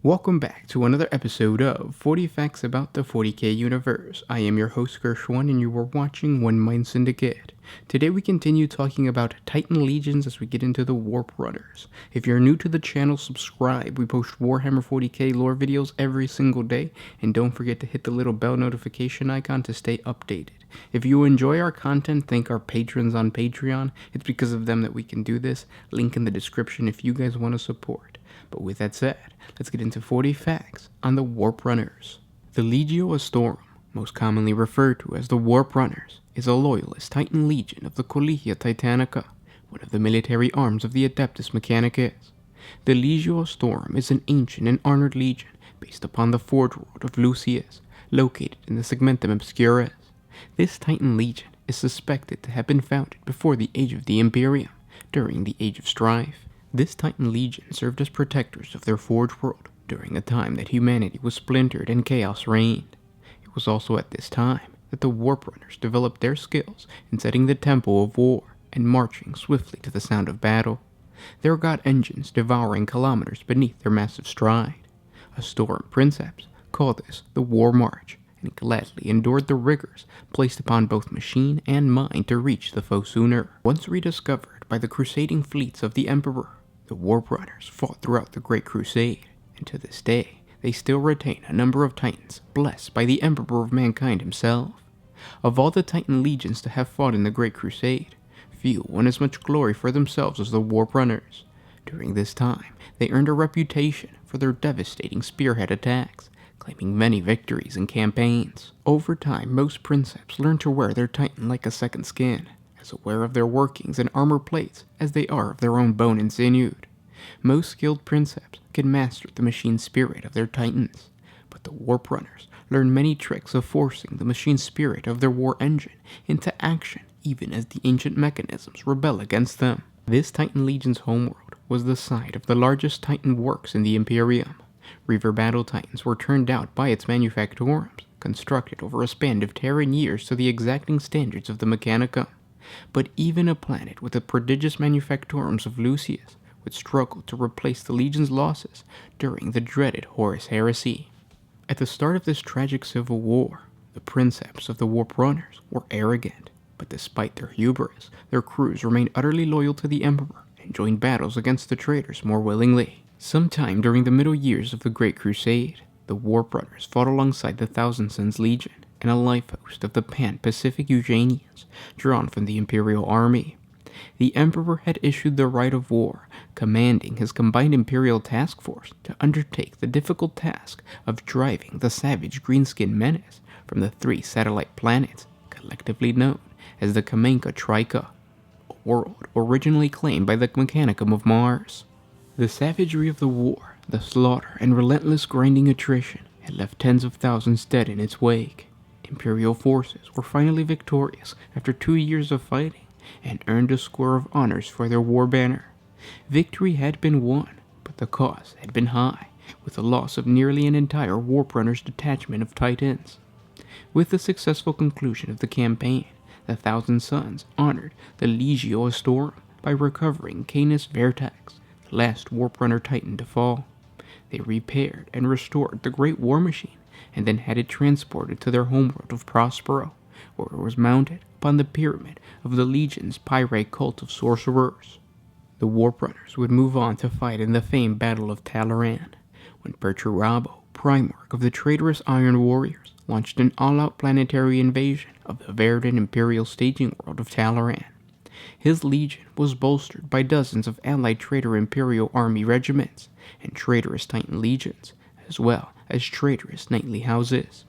Welcome back to another episode of 40 Facts About the 40K Universe. I am your host Gershwan and you are watching OneMindSyndicate. Today we continue talking about Titan Legions as we get into the Warp Runners. If you're new to the channel, subscribe. We post Warhammer 40K lore videos every single day, and don't forget to hit the little bell notification icon to stay updated. If you enjoy our content, thank our patrons on Patreon. It's because of them that we can do this. Link in the description if you guys want to support. But with that said, let's get into 40 facts on the Warp Runners. The Legio Astorum, most commonly referred to as the Warp Runners, is a loyalist Titan legion of the Collegia Titanica, one of the military arms of the Adeptus Mechanicus. The Legio Astorum is an ancient and honored legion based upon the Forge World of Lucius, located in the Segmentum Obscurus. This Titan legion is suspected to have been founded before the Age of the Imperium, during the Age of Strife. This Titan legion served as protectors of their Forge World during a time that humanity was splintered and chaos reigned. It was also at this time that the Warp Runners developed their skills in setting the tempo of war and marching swiftly to the sound of battle. Their god engines devouring kilometers beneath their massive stride. Astorum princeps called this the War March, and gladly endured the rigors placed upon both machine and mind to reach the foe sooner. Once rediscovered by the crusading fleets of the Emperor, the Warp Runners fought throughout the Great Crusade, and to this day, they still retain a number of Titans blessed by the Emperor of Mankind himself. Of all the Titan legions to have fought in the Great Crusade, few won as much glory for themselves as the Warp Runners. During this time, they earned a reputation for their devastating spearhead attacks, claiming many victories and campaigns. Over time, most princeps learned to wear their Titan like a second skin, as aware of their workings and armor plates as they are of their own bone and sinewed. Most skilled princeps can master the machine spirit of their Titans, but the Warp Runners learn many tricks of forcing the machine spirit of their war engine into action even as the ancient mechanisms rebel against them. This Titan Legion's homeworld was the site of the largest Titan works in the Imperium. Reaver battle Titans were turned out by its manufactorums, constructed over a span of Terran years to the exacting standards of the Mechanicum. But even a planet with the prodigious manufactorums of Lucius would struggle to replace the Legion's losses during the dreaded Horus Heresy. At the start of this tragic civil war, the princeps of the Warp Runners were arrogant, but despite their hubris, their crews remained utterly loyal to the Emperor and joined battles against the traitors more willingly. Sometime during the middle years of the Great Crusade, the Warp Runners fought alongside the Thousand Sons Legion and a life host of the Pan-Pacific Eugenians, drawn from the Imperial Army. The Emperor had issued the right of war, commanding his combined Imperial task force to undertake the difficult task of driving the savage greenskin menace from the 3 satellite planets, collectively known as the Kamenka Trika, a world originally claimed by the Mechanicum of Mars. The savagery of the war, the slaughter, and relentless grinding attrition had left tens of thousands dead in its wake. Imperial forces were finally victorious after 2 years of fighting and earned a score of honors for their war banner. Victory had been won, but the cost had been high, with the loss of nearly an entire Warp Runners detachment of Titans. With the successful conclusion of the campaign, the Thousand Sons honored the Legio Astorum by recovering Canis Vertax, the last Warp Runner Titan to fall. They repaired and restored the Great War Machine, and then had it transported to their homeworld of Prospero, where it was mounted upon the pyramid of the Legion's Pyrrhic cult of sorcerers. The Warp Runners would move on to fight in the famed Battle of Talaran, when Perturabo, Primarch of the traitorous Iron Warriors, launched an all-out planetary invasion of the Verdant Imperial staging world of Talaran. His legion was bolstered by dozens of allied traitor Imperial Army regiments and traitorous Titan legions, as well as traitorous knightly houses.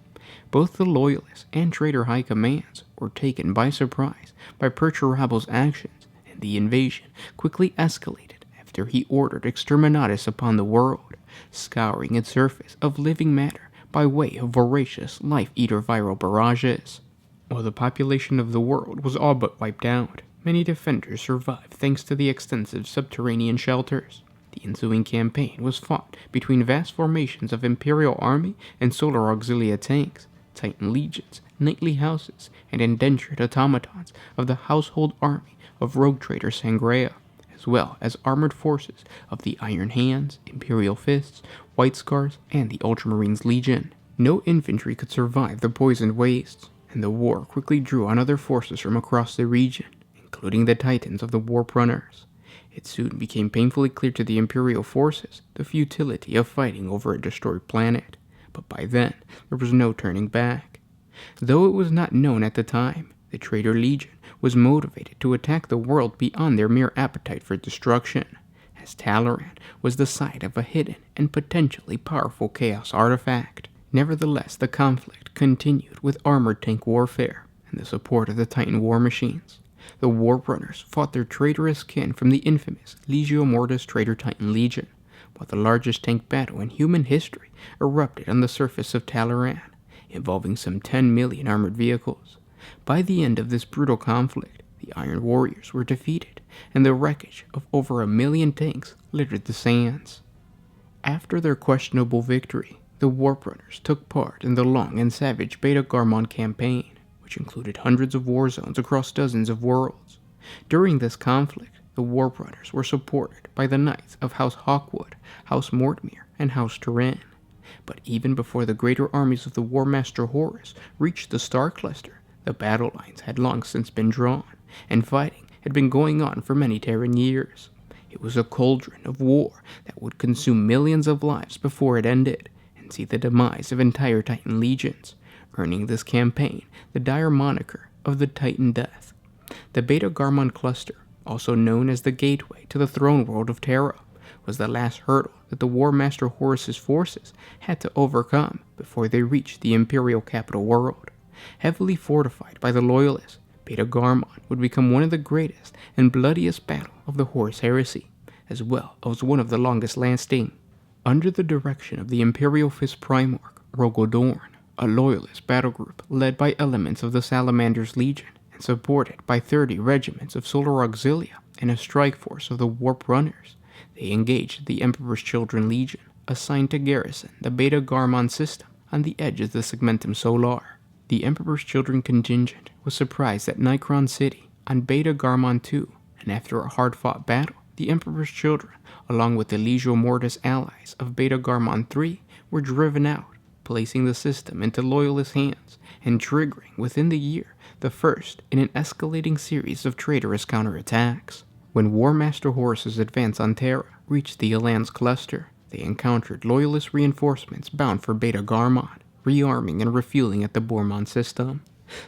Both the Loyalists and traitor high commands were taken by surprise by Perturabo's actions, and the invasion quickly escalated after he ordered exterminatus upon the world, scouring its surface of living matter by way of voracious life-eater viral barrages. While the population of the world was all but wiped out, many defenders survived thanks to the extensive subterranean shelters. The ensuing campaign was fought between vast formations of Imperial Army and Solar Auxilia tanks, Titan legions, knightly houses, and indentured automatons of the household army of rogue trader Sangrea, as well as armored forces of the Iron Hands, Imperial Fists, White Scars, and the Ultramarines Legion. No infantry could survive the poisoned wastes, and the war quickly drew on other forces from across the region, including the Titans of the Warp Runners. It soon became painfully clear to the Imperial forces the futility of fighting over a destroyed planet, but by then there was no turning back. Though it was not known at the time, the Traitor Legion was motivated to attack the world beyond their mere appetite for destruction, as Talaran was the site of a hidden and potentially powerful Chaos artifact. Nevertheless, the conflict continued with armored tank warfare and the support of the Titan war machines. The Warp Runners fought their traitorous kin from the infamous Legio Mortis Traitor Titan Legion, while the largest tank battle in human history erupted on the surface of Talaran, involving some 10 million armored vehicles. By the end of this brutal conflict, the Iron Warriors were defeated, and the wreckage of over 1 million tanks littered the sands. After their questionable victory, the Warp Runners took part in the long and savage Beta Garmon campaign, which included hundreds of war zones across dozens of worlds. During this conflict, the Warp Runners were supported by the Knights of House Hawkwood, House Mortmere, and House Turin. But even before the greater armies of the War Master Horus reached the Star Cluster, the battle lines had long since been drawn, and fighting had been going on for many Terran years. It was a cauldron of war that would consume millions of lives before it ended, and see the demise of entire Titan legions, earning this campaign the dire moniker of the Titan Death. The Beta Garmon Cluster, also known as the gateway to the throne world of Terra, was the last hurdle that the War Master Horus's forces had to overcome before they reached the Imperial capital world. Heavily fortified by the Loyalists, Beta Garmon would become one of the greatest and bloodiest battles of the Horus Heresy, as well as one of the longest lasting. Under the direction of the Imperial Fist Primarch, Rogodorn, a Loyalist battle group led by elements of the Salamander's Legion and supported by 30 regiments of Solar Auxilia and a strike force of the Warp Runners, they engaged the Emperor's Children Legion, assigned to garrison the Beta Garmon system on the edge of the Segmentum Solar. The Emperor's Children contingent was surprised at Nikron City on Beta Garmon II, and after a hard-fought battle, the Emperor's Children, along with the Legio Mortis allies of Beta Garmon III, were driven out, placing the system into Loyalist hands and triggering within the year the first in an escalating series of traitorous counterattacks. When War Master Horus's advance on Terra reached the Elan's cluster, they encountered Loyalist reinforcements bound for Beta Garmon, rearming and refueling at the Bormon system.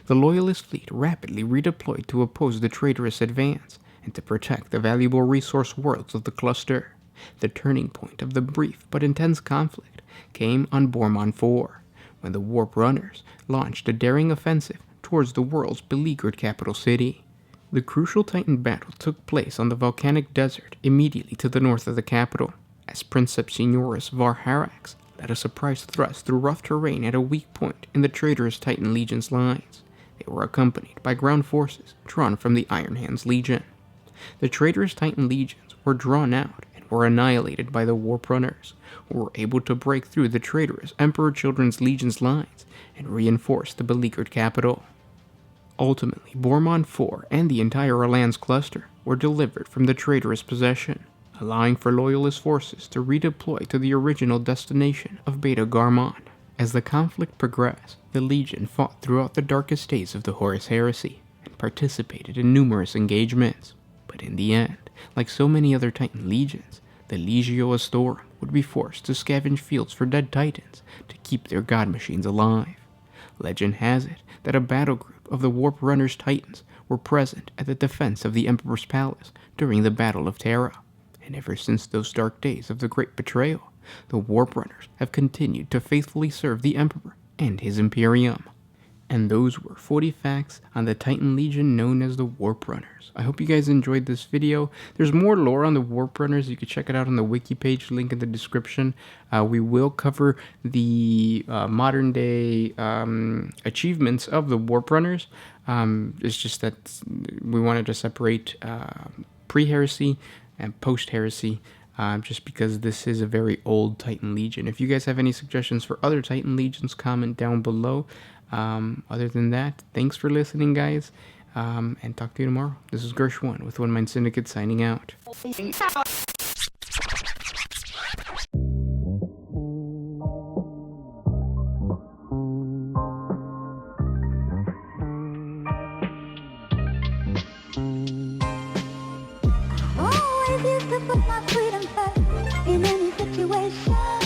The Loyalist fleet rapidly redeployed to oppose the traitorous advance and to protect the valuable resource worlds of the cluster. The turning point of the brief but intense conflict came on Bormon 4, when the Warp Runners launched a daring offensive towards the world's beleaguered capital city. The crucial Titan battle took place on the volcanic desert immediately to the north of the capital, as Princeps Signoris Var-Harax led a surprise thrust through rough terrain at a weak point in the traitorous Titan Legion's lines. They were accompanied by ground forces drawn from the Iron Hands Legion. The traitorous Titan Legions were drawn out and were annihilated by the Warp Runners, who were able to break through the traitorous Emperor Children's Legion's lines and reinforce the beleaguered capital. Ultimately, Bormon 4 and the entire Elan's cluster were delivered from the traitorous possession, allowing for Loyalist forces to redeploy to the original destination of Beta Garmon. As the conflict progressed, the Legion fought throughout the darkest days of the Horus Heresy and participated in numerous engagements. But in the end, like so many other Titan legions, the Legio Astorum would be forced to scavenge fields for dead Titans to keep their god machines alive. Legend has it that a battle group of the Warp Runners Titans were present at the defense of the Emperor's Palace during the Battle of Terra, and ever since those dark days of the Great Betrayal, the Warp Runners have continued to faithfully serve the Emperor and his Imperium. And those were 40 facts on the Titan Legion known as the Warp Runners. I hope you guys enjoyed this video. There's more lore on the Warp Runners. You can check it out on the wiki page, link in the description. We will cover the modern day achievements of the Warp Runners. It's just that we wanted to separate pre-heresy and post-heresy, just because this is a very old Titan Legion. If you guys have any suggestions for other Titan Legions, comment down below. Other than that, thanks for listening, guys. and talk to you tomorrow. This is Gershwin with One Mind Syndicate signing out. Always used to put my freedom first in any situation.